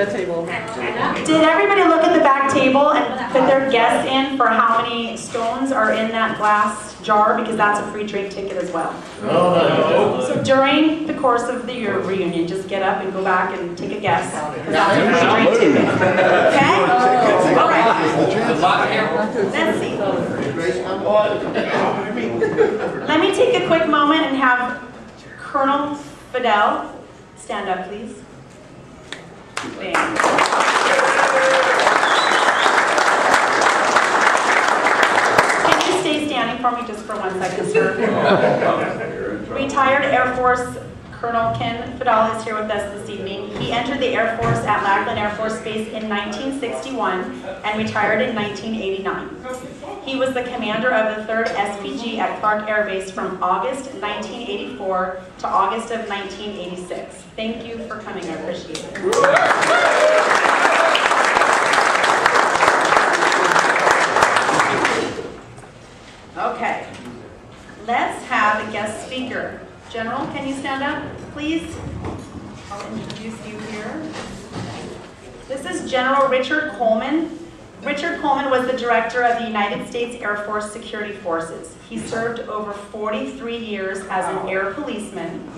that table. Did everybody look at the back table and put their guess in for how many stones are in that glass jar? Because that's a free drink ticket as well. So during the course of the year reunion, just get up and go back and take a guess. That's a free drink ticket. Okay? All right. Let's see. Let me take a quick moment and have Colonel Fidel stand up, please. Thanks. Can you stay standing for me just for 1 second, sir? Retired Air Force Colonel Ken Fidel is here with us this evening. He entered the Air Force at Lackland Air Force Base in 1961 and retired in 1989. He was the commander of the 3rd SPG at Clark Air Base from August 1984 to August of 1986. Thank you for coming, I appreciate it. Okay, let's have a guest speaker. General, can you stand up, please? I'll introduce you here. This is General Richard Coleman. Richard Coleman was the director of the United States Air Force Security Forces. He served over 43 years as an air policeman,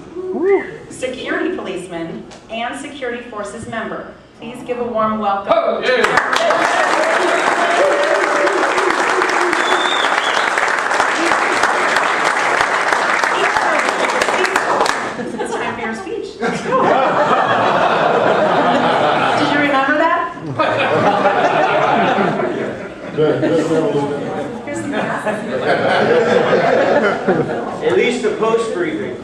security policeman, and security forces member. Please give a warm welcome. Oh, yeah. It's time for your speech. Let's go. Did you remember that? Here's some glasses. At least a post briefing.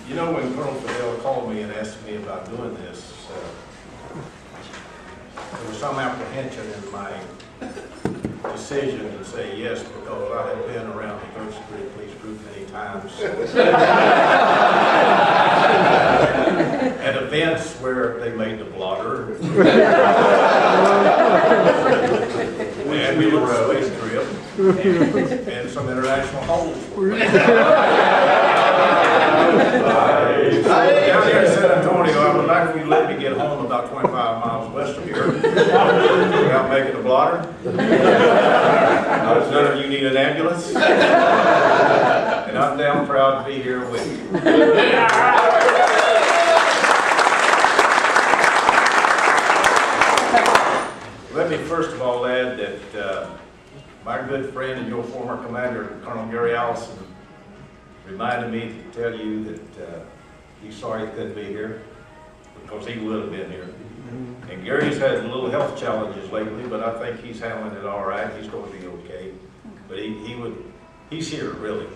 You know, when Colonel Fidel called me and asked me about doing this, there was some apprehension in my decision to say yes, because I had been around the 3rd Security Police Group many times at events where they made the blotter and we did a space trip and some international holds. Down here in San Antonio, I would like for you to let me get home about 25 miles west of here without making a blotter. None of you need an ambulance. And I'm damn proud to be here with you. Let me first of all add that my good friend and your former commander, Colonel Gary Allison, reminded me to tell you that he's sorry he couldn't be here, because he would have been here. And Gary's had a little health challenges lately, but I think he's handling it all right. He's going to be okay. But he's here, really.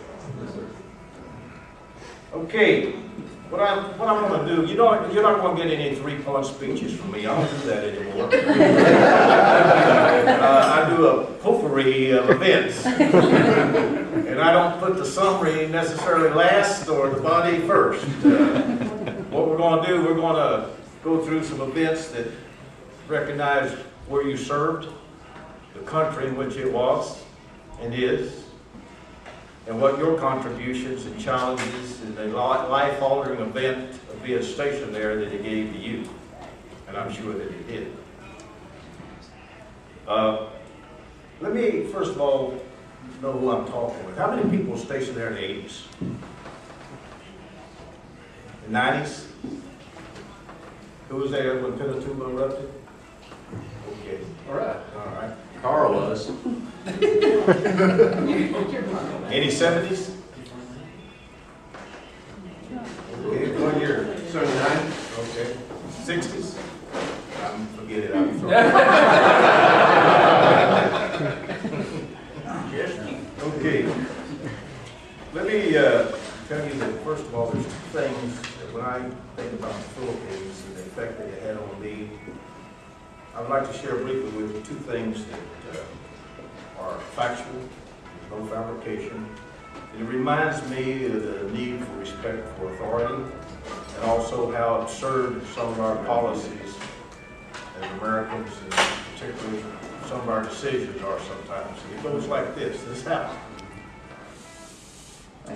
Okay, what I'm going to do, you're not going to get any 3-point speeches from me. I don't do that anymore. I do a potpourri of events. And I don't put the summary necessarily last or the body first. What we're going to do, we're going to go through some events that recognize where you served, the country in which it was and is, and what your contributions and challenges in the life-altering event of being stationed there that it gave to you. And I'm sure that it did. Let me, first of all, know who I'm talking with. How many people were stationed there in the 80s? The 90s? Who was there when Pinatubo erupted? Okay. All right. All right. Carl was. Any 70s? Okay, what year? 79. Okay. 60s? Forget it. I'm sorry. Yes. Okay. Let me tell you that, first of all, there's 2 things that when I think about the Philippines and the effect that it had on me, I would like to share briefly with you 2 things that are factual, no fabrication. It reminds me of the need for respect for authority, and also how absurd some of our policies as Americans, and particularly some of our decisions are sometimes. It goes like this. This happened. I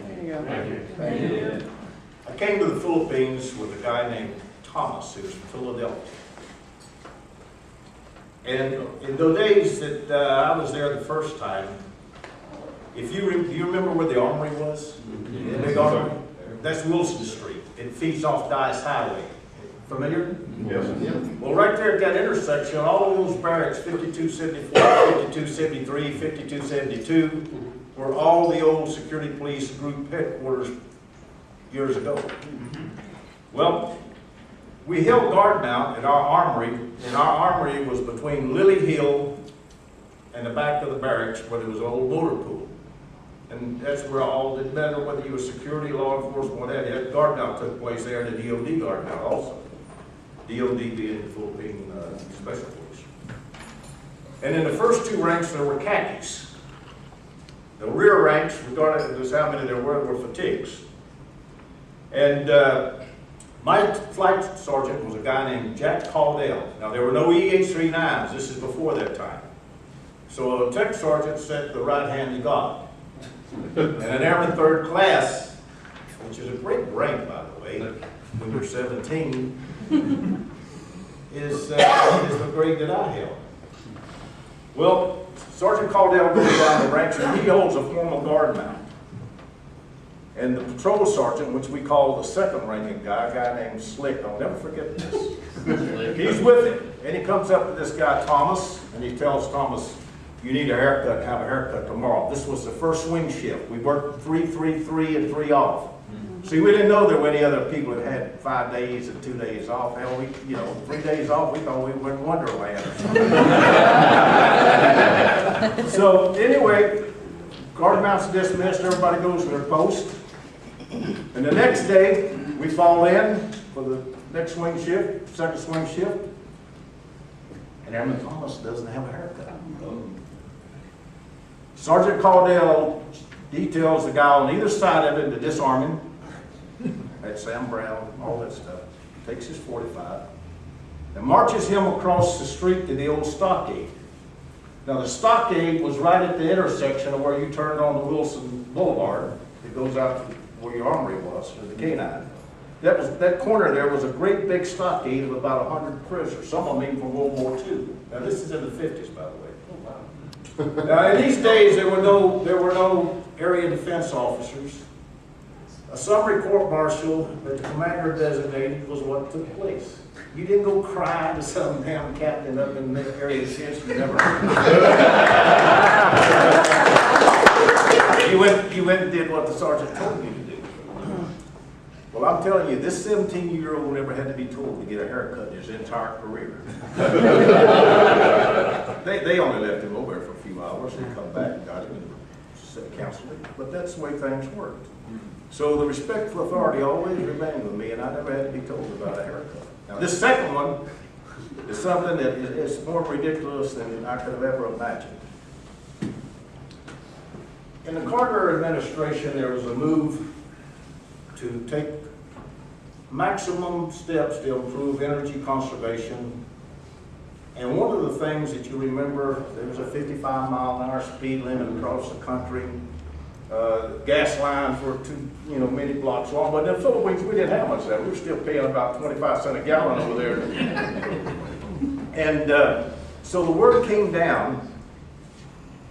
came to the Philippines with a guy named Thomas, who was from Philadelphia. And in the days that I was there the first time, if you remember where the armory was? The big armory? That's Wilson Street. It feeds off Dice Highway. Familiar? Yes. Well, right there at that intersection, all of those barracks, 5274, 5273, 5272, were all the old security police group headquarters years ago. Well, we held guard mount at our armory, and our armory was between Lily Hill and the back of the barracks where there was an old motor pool. And that's where all, it didn't matter whether you were security, law enforcement, whatever, that guard mount took place there, and the DOD guard mount also. DOD being the Philippine Special Force. And in the first two ranks there were khakis. The rear ranks, regardless of how many there were fatigues. And my flight sergeant was a guy named Jack Caldell. Now there were no EH-39s, this is before that time. So a tech sergeant set the right hand to God. And an airman third class, which is a great rank by the way, when you're 17, is the grade that I held. Well, Sergeant Caldell goes down the ranks and he holds a formal guard mount. And the patrol sergeant, which we call the second ranking guy, a guy named Slick, I'll never forget this. He's with him, and he comes up to this guy, Thomas, and he tells Thomas, you need a haircut, have a haircut tomorrow. This was the first swing shift. We worked 3, 3, 3, and 3 off. See, we didn't know there were any other people that had 5 days and 2 days off. Hell, 3 days off, we thought we were in Wonderland or something. So anyway, guard mounts dismissed, everybody goes to their post. And the next day, we fall in for the next swing shift, second swing shift. And Airman Thomas doesn't have a haircut. Sergeant Caldell details the guy on either side of him to disarm him. That's Sam Brown, all that stuff. Takes his .45 and marches him across the street to the old stockade. Now the stockade was right at the intersection of where you turned on the Wilson Boulevard. It goes out to where your armory was, or the K9. That corner there was a great big stockade of about 100 prisoners, some of them even from World War II. Now this is in the 50s, by the way. Now in these days there were no area defense officers. A summary court-martial that the commander designated was what took place. You didn't go crying to some damn captain up in the area defense you never heard. You went and did what the sergeant told you to do. Well, I'm telling you, this 17-year-old never had to be told to get a haircut in his entire career. They only left him over there for a few hours and come back and got him and said counseling. But that's the way things worked. So the respectful authority always remained with me, and I never had to be told about a haircut. Now this second one is something that is more ridiculous than I could have ever imagined. In the Carter administration, there was a move to take maximum steps to improve energy conservation. And one of the things that you remember, there was a 55-mile-an-hour speed limit across the country. Gas lines were many blocks long, but in the Philippines we didn't have much of that. We were still paying about 25 cents a gallon over there. And so the word came down,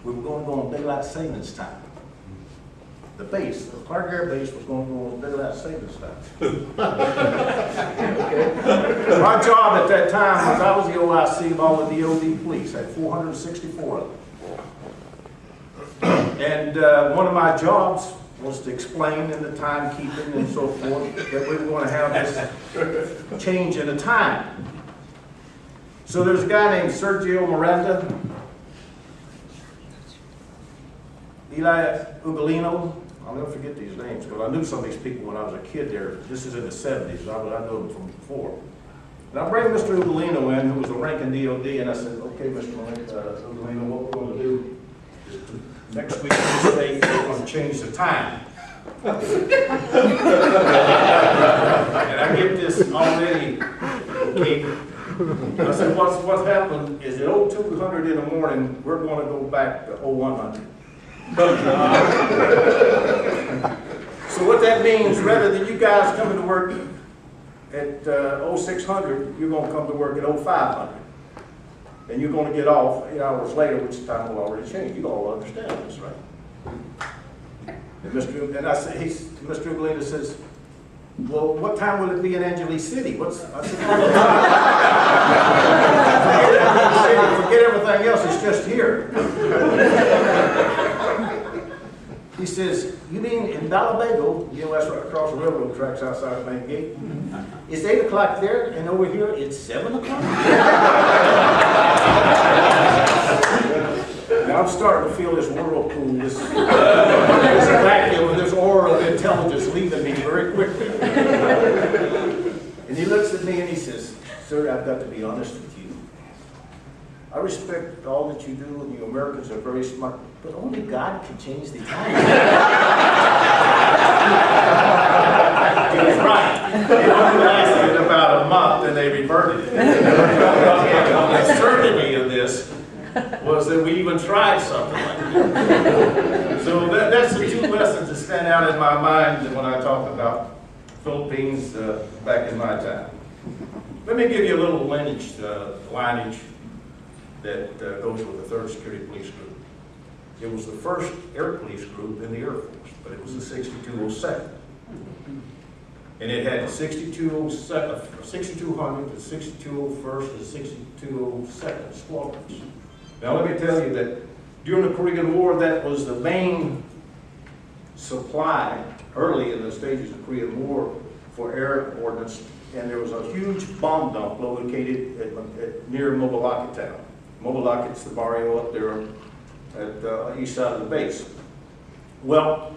we were going to go on daylight savings time. The base, the Clark Air Base was going to go on daylight savings time. Okay. My job at that time was I was the OIC of all the DOD police. I had 464 of them. And one of my jobs was to explain in the timekeeping and so forth that we were going to have this change in the time. So there's a guy named Sergio Miranda, Eli Ugolino. I'll never forget these names because I knew some of these people when I was a kid there. This is in the 70s. I knew them from before. And I bring Mr. Ugolino in, who was a ranking DOD, and I said, okay, Mr. Ugolino, what we're going to do is next week, we're going to change the time. And I get this already, okay, I said, what's happened is at 0200 in the morning, we're gonna go back to 0100. So what that means, rather than you guys coming to work at 0600, you're gonna come to work at 0500. And you're gonna get off 8 hours later, which time will already change. You all understand this, right? And Mr. Ugolino says, well, what time will it be in Angeles City? I said, forget everything else, it's just here. He says, you mean in Balabago, you know, that's right across the railroad tracks outside the main gate? It's 8 o'clock there, and over here it's 7 o'clock? Now I'm starting to feel this whirlpool, this vacuum, and this aura of intelligence leaving me very quickly. And he looks at me and he says, sir, I've got to be honest with you. I respect all that you do, and you Americans are very smart, but only God can change the time. He was right. It only lasted about a month, and they reverted it. The absurdity of this was that we even tried something like that. So that's the two lessons that stand out in my mind when I talk about Philippines back in my time. Let me give you a little lineage that goes with the 3rd Security Police Group. It was the first air police group in the Air Force, but it was the 6202nd. And it had the 6200, the 6201st, and 6202nd squadrons. Now let me tell you that during the Korean War, that was the main supply early in the stages of the Korean War for air ordnance, and there was a huge bomb dump located near Mobalakit town. Mobalakit's the barrio up there at the east side of the base. Well,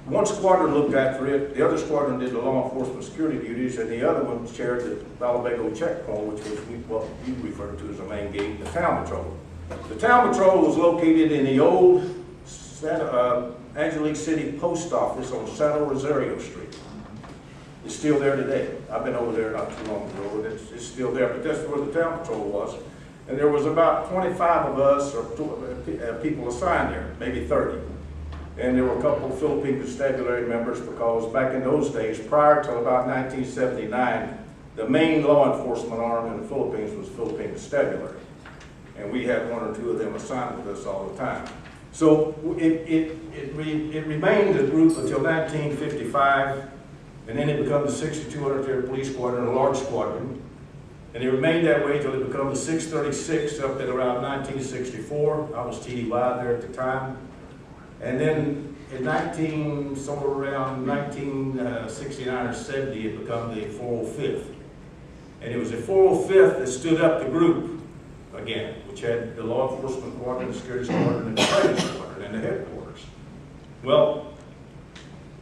one squadron looked after it, the other squadron did the law enforcement security duties, and the other one shared the Balabago checkpoint, which was what you refer to as the main gate, the town patrol. The town patrol was located in the old Angeles City post office on San Rosario Street. It's still there today. I've been over there not too long ago, and it's still there, but that's where the town patrol was. And there was about 25 of us, or people assigned there, maybe 30. And there were a couple of Philippine Constabulary members, because back in those days, prior to about 1979, the main law enforcement arm in the Philippines was Philippine Constabulary. And we had 1 or 2 of them assigned with us all the time. So it remained a group until 1955, and then it became the 6200th Air Police Squadron, a large squadron. And it remained that way until it became the 636 up at around 1964. I was TDY there at the time. And then in somewhere around 1969 or 70, it became the 405th. And it was the 405th that stood up the group again, which had the law enforcement squadron, the security squadron, and the training squadron, and the headquarters. Well,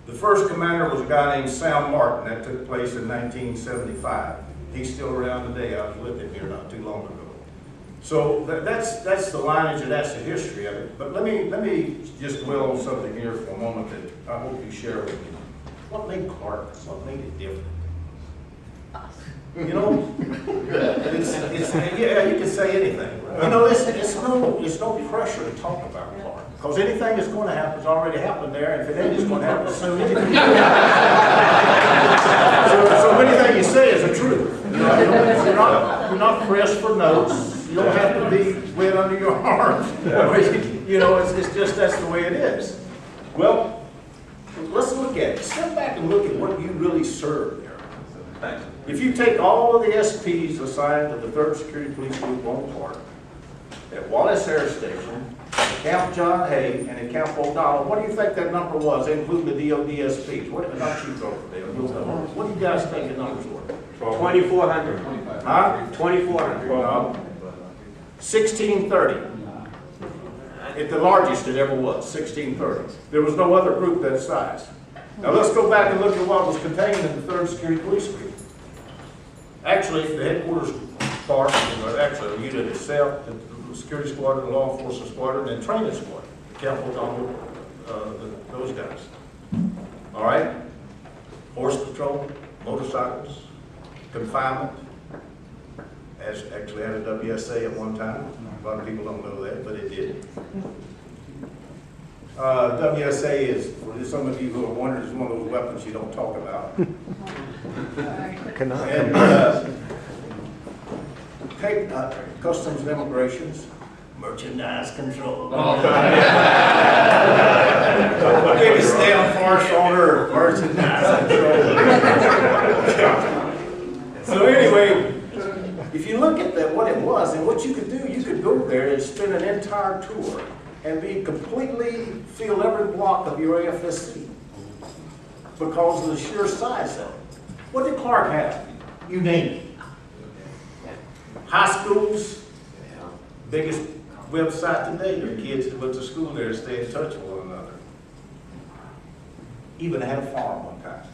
the first commander was a guy named Sam Martin. That took place in 1975. He's still around today. I was with him here not too long ago. So that's the lineage and that's the history of it. But let me just dwell on something here for a moment that I hope you share with me. What made Clark? What made it different? You know, yeah, you can say anything. You know, it's no pressure to talk about Clark, because anything that's going to happen has already happened there, and if it ain't, it's going to happen soon. So anything you say is the truth. You know, you're not pressed for notes. You don't have to be wet under your arms. You know, it's just that's the way it is. Well, let's look at it. Step back and look at what you really serve there. Thanks. If you take all of the SPs assigned to the 3rd Security Police Group on Clark, at Wallace Air Station, at Camp John Hay, and at Camp O'Donnell, what do you think that number was, including the DOD SPs? What do you guys think the numbers were? 2,400. Huh? 2,400. 1630. At the largest it ever was, 1630. There was no other group that size. Now let's go back and look at what was contained in the 3rd Security Police Group. Actually, the headquarters part, actually a unit itself, the security squadron, the law enforcement squadron, and training squadron, Camp O'Donnell, those guys. All right? Horse patrol, motorcycles, confinement, actually had a WSA at one time. A lot of people don't know that, but it did. WSA is, for some of you who are wondering, is one of those weapons you don't talk about. And take Customs and Immigrations, merchandise control. The biggest damn farce on earth, merchandise control. So anyway, if you look at that, what it was, and what you could do, you could go there and spend an entire tour and be completely, feel every block of your AFSC because of the sheer size of it. What did Clark have? You name it. High schools, biggest website today. Your kids that went to school there stay in touch with one another. Even had a farm one time.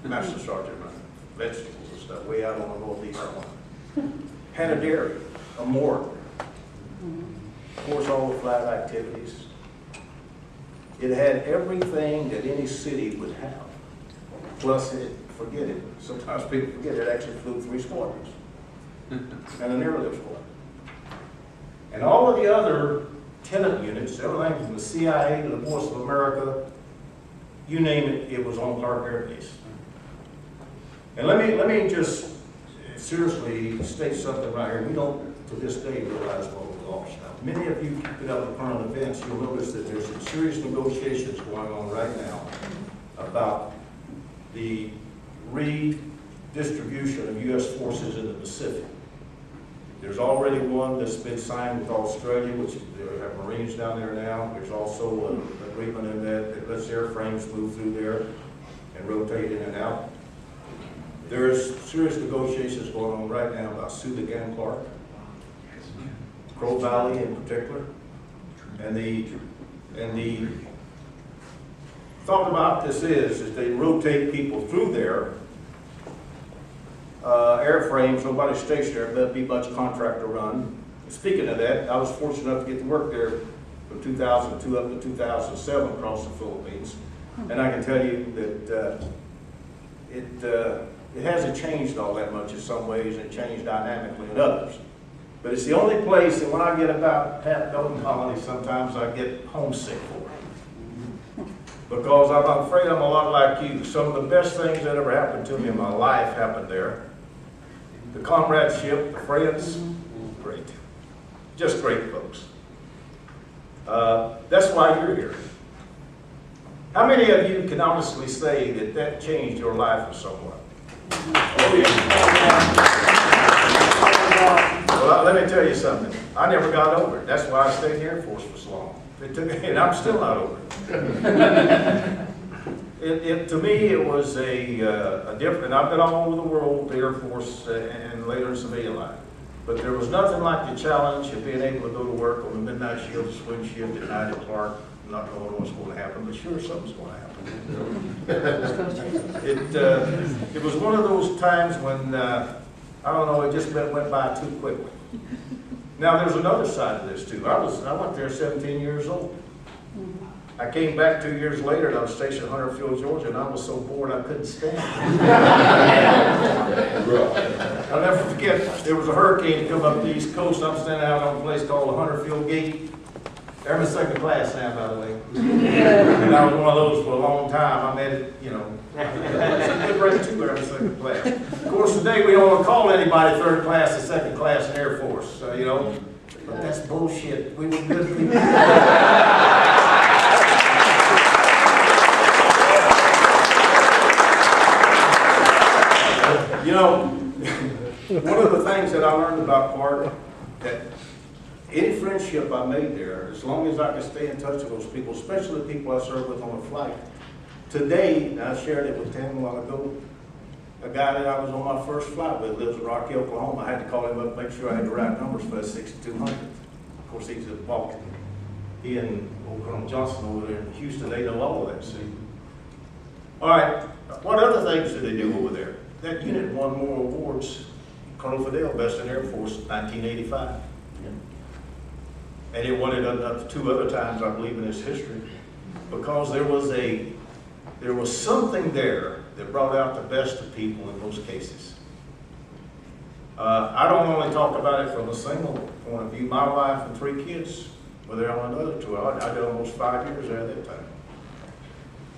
Master Sergeant running vegetables and stuff way out on the northeast one. Had a dairy, a morgue. Of course, all the flight activities. It had everything that any city would have. Plus, forget it, sometimes people forget it actually flew 3 squadrons and an airlift squadron. And all of the other tenant units, everything from the CIA to the Voice of America, you name it, it was on Clark Air Base. And let me just seriously state something right here. We don't, to this day, realize what we lost. Now, many of you keep it up with current events, you'll notice that there's some serious negotiations going on right now about the redistribution of U.S. forces in the Pacific. There's already one that's been signed with Australia, which they have Marines down there now. There's also an agreement in that lets airframes move through there and rotate in and out. There's serious negotiations going on right now about Subic and Clark, Crow Valley in particular, and the thought about this is they rotate people through there. Airframes, nobody's stationed there, but be much contractor run. Speaking of that, I was fortunate enough to get to work there from 2002 up to 2007 across the Philippines. And I can tell you that it hasn't changed all that much in some ways, and it changed dynamically in others. But it's the only place that when I get about half dozen colonies, sometimes I get homesick for. Because I'm afraid I'm a lot like you. Some of the best things that ever happened to me in my life happened there. The comradeship, the friends, great. Just great folks. That's why you're here. How many of you can honestly say that that changed your life in some way? Oh, yeah. Well, let me tell you something. I never got over it. That's why I stayed in the Air Force for so long. It took, and I'm still not over it. To me, it was a different, I've been all over the world, the Air Force, and later in civilian life. But there was nothing like the challenge of being able to go to work on the midnight shift, swing shift at night at Clark, not knowing what's going to happen, but sure, something's going to happen. It was one of those times when, I don't know, it just went by too quickly. Now, there's another side of this, too. I went there 17 years old. I came back 2 years later, and I was stationed at Hunterfield, Georgia, and I was so bored I couldn't stand it. I'll never forget, there was a hurricane come up the East Coast. I'm standing out on a place called the Hunterfield Gate. Airman second class now, by the way. And I was one of those for a long time. I made it, you know. It's a good rank too, Airman second class. Of course, today we don't want to call anybody third class or second class in Air Force, you know. But that's bullshit. We were good people. You know, one of the things that I learned about Clark, that any friendship I made there, as long as I could stay in touch with those people, especially the people I served with on the flight. Today, and I shared it with Tim a while ago, a guy that I was on my first flight with lives in Rocky, Oklahoma. I had to call him up to make sure I had the right numbers for that 6200. Of course, he's at Vulcan. He and old Colonel Johnson over there in Houston, they know all of that, see. All right, what other things did they do over there? That unit won more awards. Colonel Fidel, Best in Air Force, 1985. And it won it up 2 other times, I believe, in its history, because there was something there that brought out the best of people in most cases. I don't only talk about it from a single point of view. My wife and 3 kids were there on another tour. I did almost 5 years there at that time.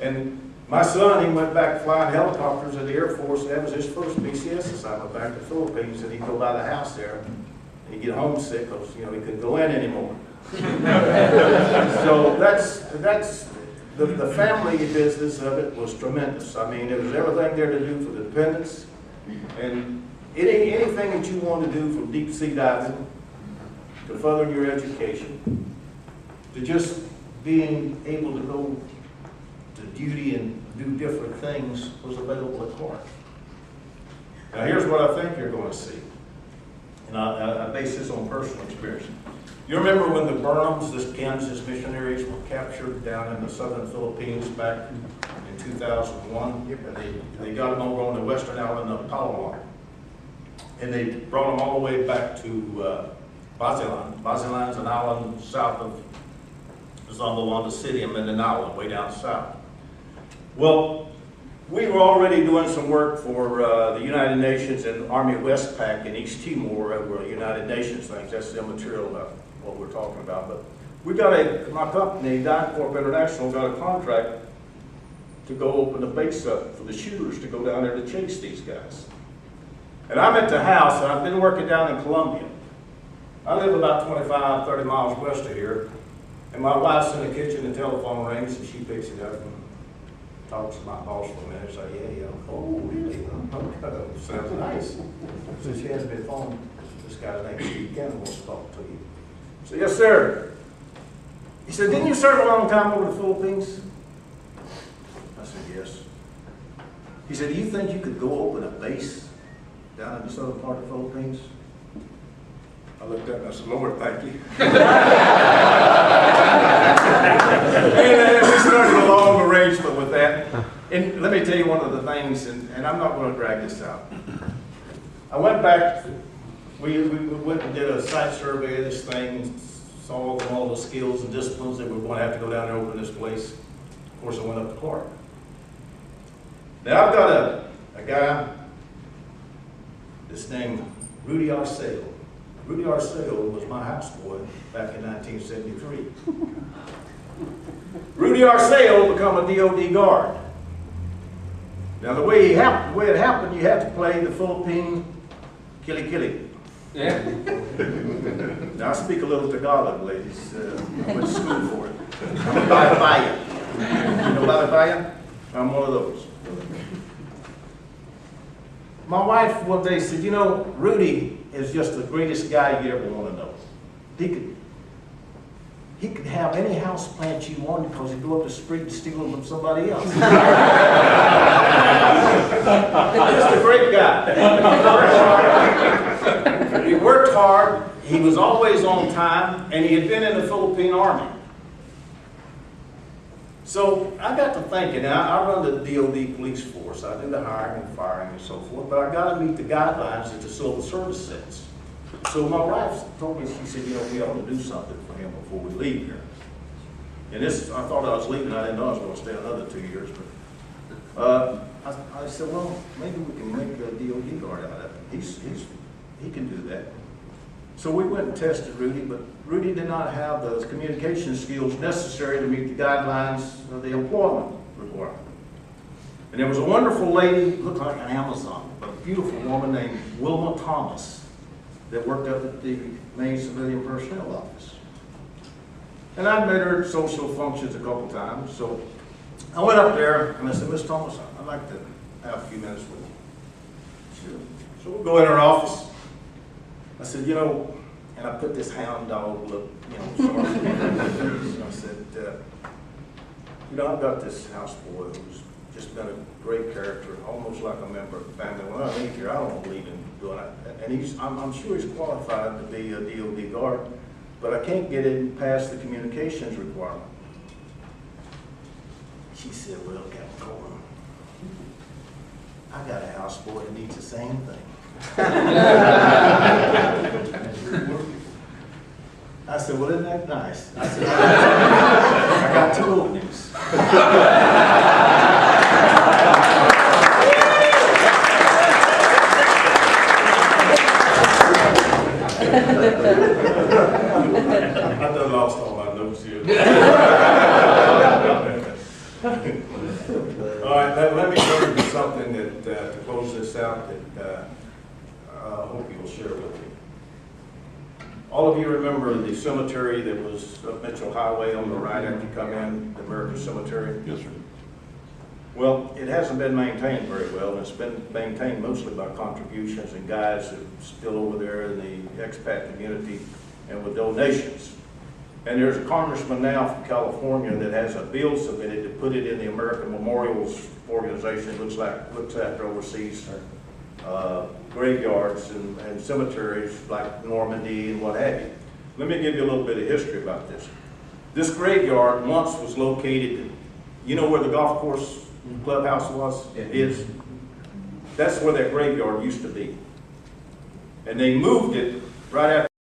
And my son, he went back flying helicopters at the Air Force. That was his first BCS assignment back to the Philippines, and he'd go by the house there, and he'd get homesick because, you know, he couldn't go in anymore. So that's the family business of it was tremendous. I mean, there was everything there to do for the dependents, and anything that you want to do, from deep sea diving to furthering your education to just being able to go to duty and do different things, was available at Corinth. Now here's what I think you're going to see, and I base this on personal experience. You remember when the Burnhams, the Kansas missionaries, were captured down in the southern Philippines back in 2001? And they got them over on the western island of Palawan. And they brought them all the way back to Basilan. Basilan's an island south of Zamboanga City and Mindanao, way down south. Well, we were already doing some work for the United Nations and Army Westpac in East Timor over United Nations things. That's immaterial about what we're talking about. But we got my company, DynCorp International, got a contract to go open a base up for the shooters to go down there to chase these guys. And I'm at the house, and I've been working down in Colombia. I live about 25, 30 miles west of here. And my wife's in the kitchen, the telephone rings, and she picks it up and talks to my boss for a minute. Say, yeah, oh, really? Okay. Sounds nice. So she has me phone. This guy named Steve Cannon wants to talk to you. I said, yes, sir. He said, didn't you serve a long time over the Philippines? I said, yes. He said, do you think you could go open a base down in the southern part of the Philippines? I looked up and I said, Lord, thank you. And we started a long arrangement with that. And let me tell you one of the things, and I'm not going to drag this out. I went back, we went and did a site survey of this thing, saw all the skills and disciplines that we're going to have to go down there and open this place. Of course, I went up to Clark. Now, I've got a guy that's named Rudy Arceo. Rudy Arceo was my houseboy back in 1973. Rudy Arceo became a DOD guard. Now the way it happened, you have to play the Philippine Kili Kili. Yeah. Now I speak a little Tagalog, ladies. I went to school for it. I'm a Bayan. You know Bayan? I'm one of those. My wife one day said, you know, Rudy is just the greatest guy you ever want to know. He could have any house plant you wanted because he'd go up the street and steal them from somebody else. Just a great guy. He worked hard, he was always on time, and he had been in the Philippine Army. So I got to thinking, I run the DOD police force, I do the hiring and firing and so forth, but I got to meet the guidelines that the civil service sets. So my wife told me, she said, you know, we ought to do something for him before we leave here. And this, I thought I was leaving, I didn't know I was going to stay another 2 years, but I said, well, maybe we can make a DOD guard out of it. He can do that. So we went and tested Rudy, but Rudy did not have those communication skills necessary to meet the guidelines of the employment requirement. And there was a wonderful lady, looked like an Amazon, but a beautiful woman named Wilma Thomas that worked up at the Maine Civilian Personnel Office. And I'd met her at social functions a couple times, so I went up there and I said, Miss Thomas, I'd like to have a few minutes with you. Sure. So we'll go in her office. I said, you know, and I put this hound dog look, you know, sorry. And I said, you know, I've got this houseboy who's just been a great character, almost like a member of the family. When I leave here, I don't believe in doing it. And I'm sure he's qualified to be a DOD guard, but I can't get him past the communications requirement. She said, well, Captain Coleman, I got a houseboy that needs the same thing. I said, well, isn't that nice? I said, I got 2 openings. out that I hope you'll share with me. All of you remember the cemetery that was up Mitchell Highway on the right after you come in, the American Cemetery? Yes, sir. Well, it hasn't been maintained very well, and it's been maintained mostly by contributions and guys that are still over there in the expat community and with donations. And there's a congressman now from California that has a bill submitted to put it in the American Memorials Organization, looks after overseas graveyards and cemeteries like Normandy and what have you. Let me give you a little bit of history about this. This graveyard once was located, you know where the golf course clubhouse is? That's where that graveyard used to be. And they moved it right after